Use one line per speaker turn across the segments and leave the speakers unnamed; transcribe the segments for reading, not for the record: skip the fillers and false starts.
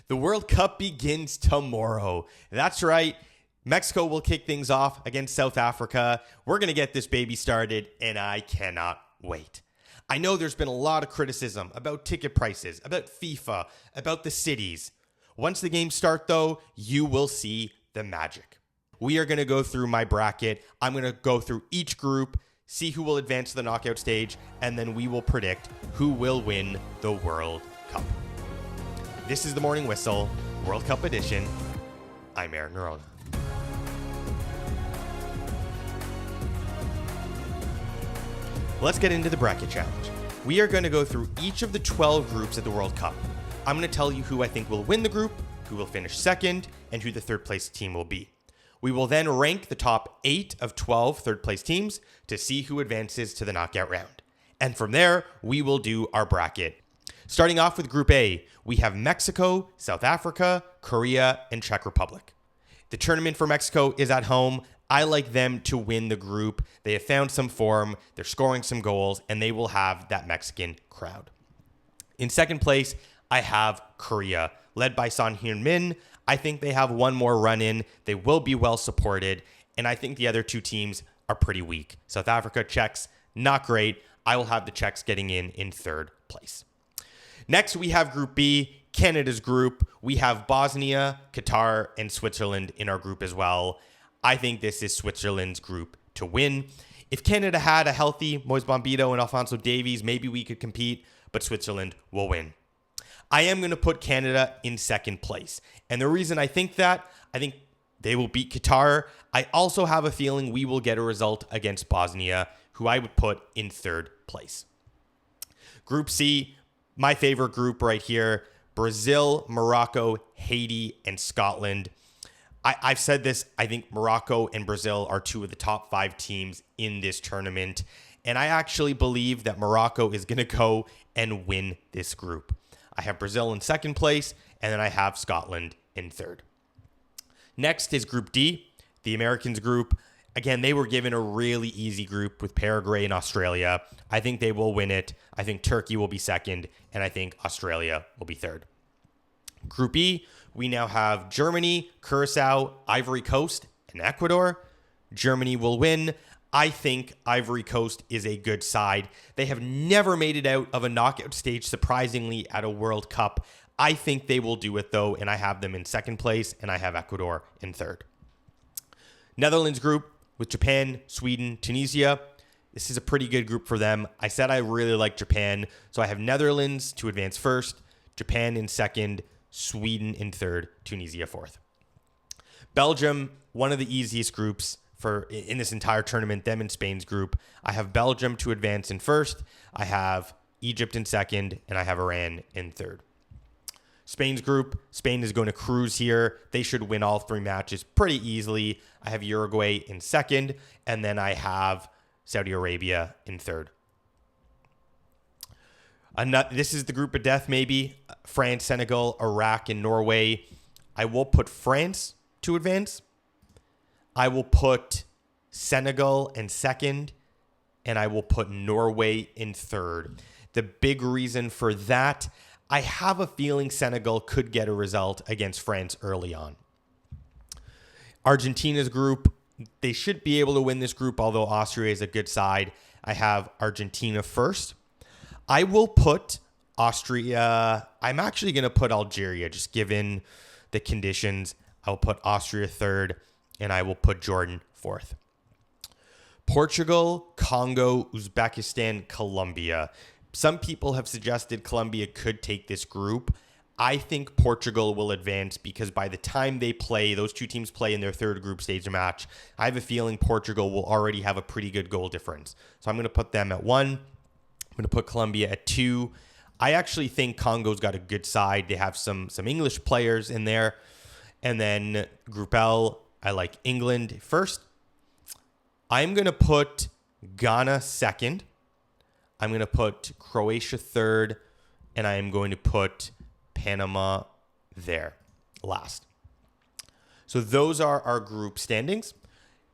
The World Cup begins tomorrow. That's right. Mexico will kick things off against South Africa. We're going to get this baby started, and I cannot wait. I know there's been a lot of criticism about ticket prices, about FIFA, about the cities. Once the games start, though, you will see the magic. We are going to go through my bracket. I'm going to go through each group, see who will advance to the knockout stage, and then we will predict who will win the World Cup. This is the Morning Whistle, World Cup edition. I'm Aaron Nerona. Let's get into the bracket challenge. We are going to go through each of the 12 groups at the World Cup. I'm going to tell you who I think will win the group, who will finish second, and who the third place team will be. We will then rank the top 8 of 12 third place teams to see who advances to the knockout round. And from there, we will do our bracket. Starting off with Group A, we have Mexico, South Africa, Korea, and Czech Republic. The tournament for Mexico is at home. I like them to win the group. They have found some form, they're scoring some goals, and they will have that Mexican crowd. In second place, I have Korea, led by Son Heung-min. I think they have one more run in. They will be well supported, and I think the other two teams are pretty weak. South Africa, Czechs, not great. I will have the Czechs getting in third place. Next, we have Group B, Canada's group. We have Bosnia, Qatar, and Switzerland in our group as well. I think this is Switzerland's group to win. If Canada had a healthy Moise Bombito and Alphonso Davies, maybe we could compete, but Switzerland will win. I am going to put Canada in second place. And the reason I think that, I think they will beat Qatar. I also have a feeling we will get a result against Bosnia, who I would put in third place. Group C, my favorite group right here, Brazil, Morocco, Haiti, and Scotland. I've said this, I think Morocco and Brazil are two of the top 5 teams in this tournament. And I actually believe that Morocco is going to go and win this group. I have Brazil in second place, and then I have Scotland in third. Next is Group D, the Americans group. Again, they were given a really easy group with Paraguay and Australia. I think they will win it. I think Turkey will be second, and I think Australia will be third. Group E, we now have Germany, Curacao, Ivory Coast, and Ecuador. Germany will win. I think Ivory Coast is a good side. They have never made it out of a knockout stage, surprisingly, at a World Cup. I think they will do it, though, and I have them in second place, and I have Ecuador in third. Netherlands group with Japan, Sweden, Tunisia. This is a pretty good group for them. I said I really like Japan, so I have Netherlands to advance first, Japan in second, Sweden in third, Tunisia fourth. Belgium, one of the easiest groups in this entire tournament, them in Spain's group. I have Belgium to advance in first, I have Egypt in second, and I have Iran in third. Spain's group, Spain is going to cruise here. They should win all 3 matches pretty easily. I have Uruguay in second, and then I have Saudi Arabia in third. This is the group of death, maybe. France, Senegal, Iraq, and Norway. I will put France to advance. I will put Senegal in second, and I will put Norway in third. The big reason for that, I have a feeling Senegal could get a result against France early on. Argentina's group, they should be able to win this group, although Austria is a good side. I have Argentina first. I will put Austria. I'm actually going to put Algeria, just given the conditions. I will put Austria third, and I will put Jordan fourth. Portugal, Congo, Uzbekistan, Colombia. Some people have suggested Colombia could take this group. I think Portugal will advance because by the time those two teams play in their third group stage match, I have a feeling Portugal will already have a pretty good goal difference. So I'm going to put them at 1. I'm going to put Colombia at 2. I actually think Congo's got a good side. They have some English players in there. And then Group L, I like England first. I'm going to put Ghana second. I'm going to put Croatia third. And I am going to put Panama there last. So those are our group standings.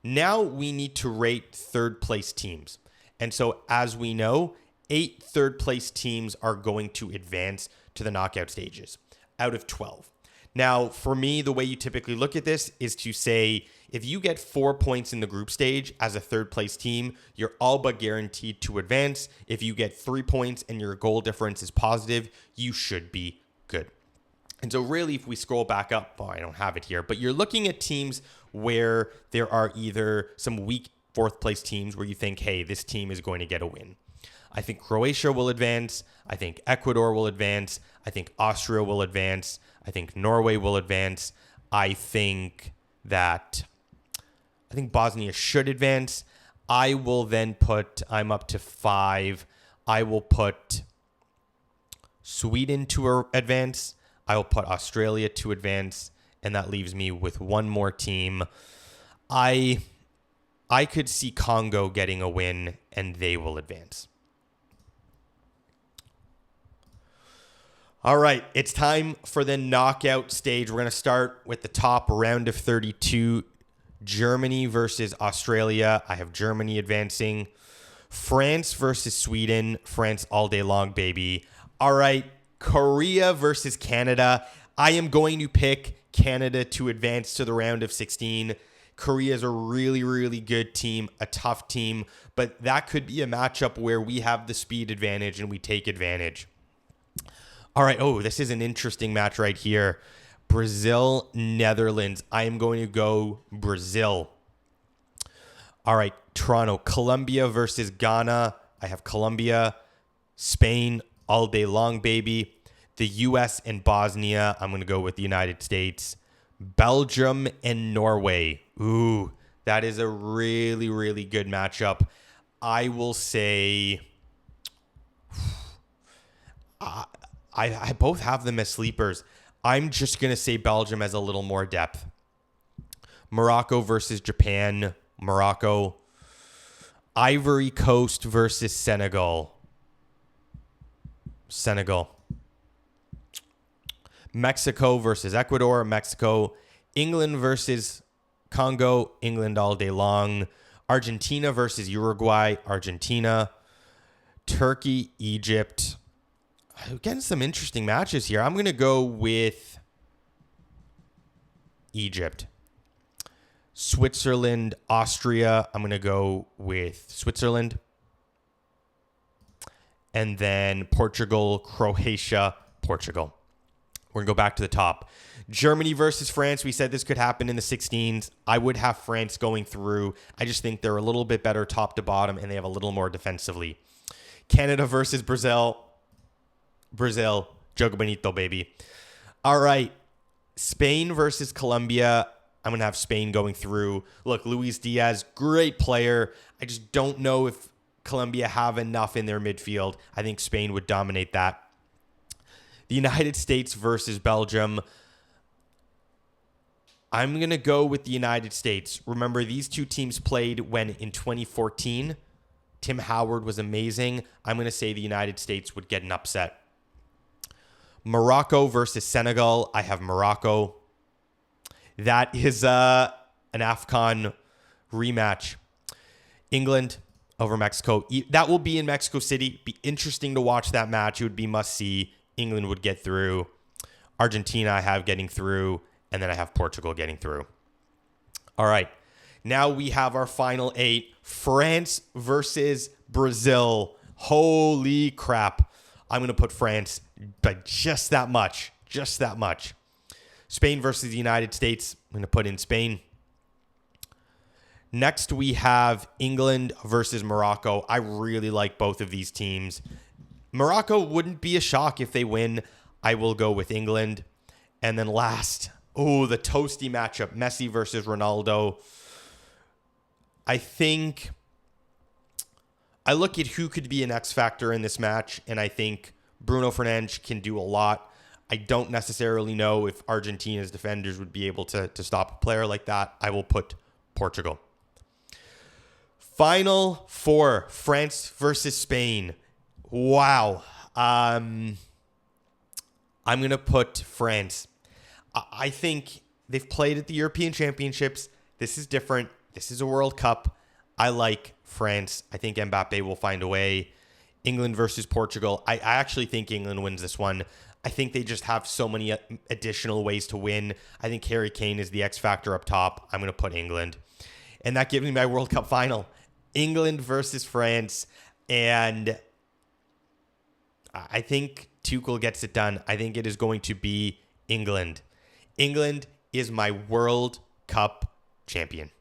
Now we need to rate third place teams. And so as we know, 8 third place teams are going to advance to the knockout stages out of 12. Now, for me, the way you typically look at this is to say, if you get 4 points in the group stage as a third place team, you're all but guaranteed to advance. If you get 3 points and your goal difference is positive, you should be good. And so really, if we scroll back up, well, I don't have it here, but you're looking at teams where there are either some weak fourth place teams where you think, hey, this team is going to get a win. I think Croatia will advance. I think Ecuador will advance. I think Austria will advance. I think Norway will advance. I think Bosnia should advance. I will then I'm up to 5. I will put Sweden to advance. I will put Australia to advance. And that leaves me with one more team. I could see Congo getting a win and they will advance. All right, it's time for the knockout stage. We're going to start with the top round of 32. Germany versus Australia. I have Germany advancing. France versus Sweden. France all day long, baby. All right, Korea versus Canada. I am going to pick Canada to advance to the round of 16. Korea is a really, really good team, a tough team, but that could be a matchup where we have the speed advantage and we take advantage. All right. Oh, this is an interesting match right here. Brazil, Netherlands. I am going to go Brazil. All right. Toronto, Colombia versus Ghana. I have Colombia. Spain, all day long, baby. The U.S. and Bosnia. I'm going to go with the United States. Belgium and Norway. Ooh, that is a really, really good matchup. I will say... I both have them as sleepers. I'm just going to say Belgium has a little more depth. Morocco versus Japan. Morocco. Ivory Coast versus Senegal. Senegal. Mexico versus Ecuador. Mexico. England versus Congo. England all day long. Argentina versus Uruguay. Argentina. Turkey, Egypt. Getting some interesting matches here. I'm going to go with Egypt. Switzerland, Austria. I'm going to go with Switzerland. And then Portugal, Croatia, Portugal. We're going to go back to the top. Germany versus France. We said this could happen in the 16s. I would have France going through. I just think they're a little bit better top to bottom and they have a little more defensively. Canada versus Brazil. Brazil, Jogo Bonito, baby. All right. Spain versus Colombia. I'm going to have Spain going through. Look, Luis Diaz, great player. I just don't know if Colombia have enough in their midfield. I think Spain would dominate that. The United States versus Belgium. I'm going to go with the United States. Remember, these two teams played when in 2014. Tim Howard was amazing. I'm going to say the United States would get an upset. Morocco versus Senegal. I have Morocco. That is an AFCON rematch. England over Mexico. That will be in Mexico City. Be interesting to watch that match. It would be must see. England would get through. Argentina I have getting through. And then I have Portugal getting through. All right. Now we have our final 8. France versus Brazil. Holy crap. I'm going to put France by just that much. Just that much. Spain versus the United States. I'm going to put in Spain. Next, we have England versus Morocco. I really like both of these teams. Morocco wouldn't be a shock if they win. I will go with England. And then last, the toasty matchup, Messi versus Ronaldo. I think I look at who could be an X factor in this match, and I think Bruno Fernandes can do a lot. I don't necessarily know if Argentina's defenders would be able to stop a player like that. I will put Portugal. Final 4, France versus Spain. Wow. I'm going to put France. I think they've played at the European Championships. This is different. This is a World Cup. I like France. I think Mbappe will find a way. England versus Portugal. I actually think England wins this one. I think they just have so many additional ways to win. I think Harry Kane is the X factor up top. I'm going to put England. And that gives me my World Cup final. England versus France. And I think Tuchel gets it done. I think it is going to be England. England is my World Cup champion.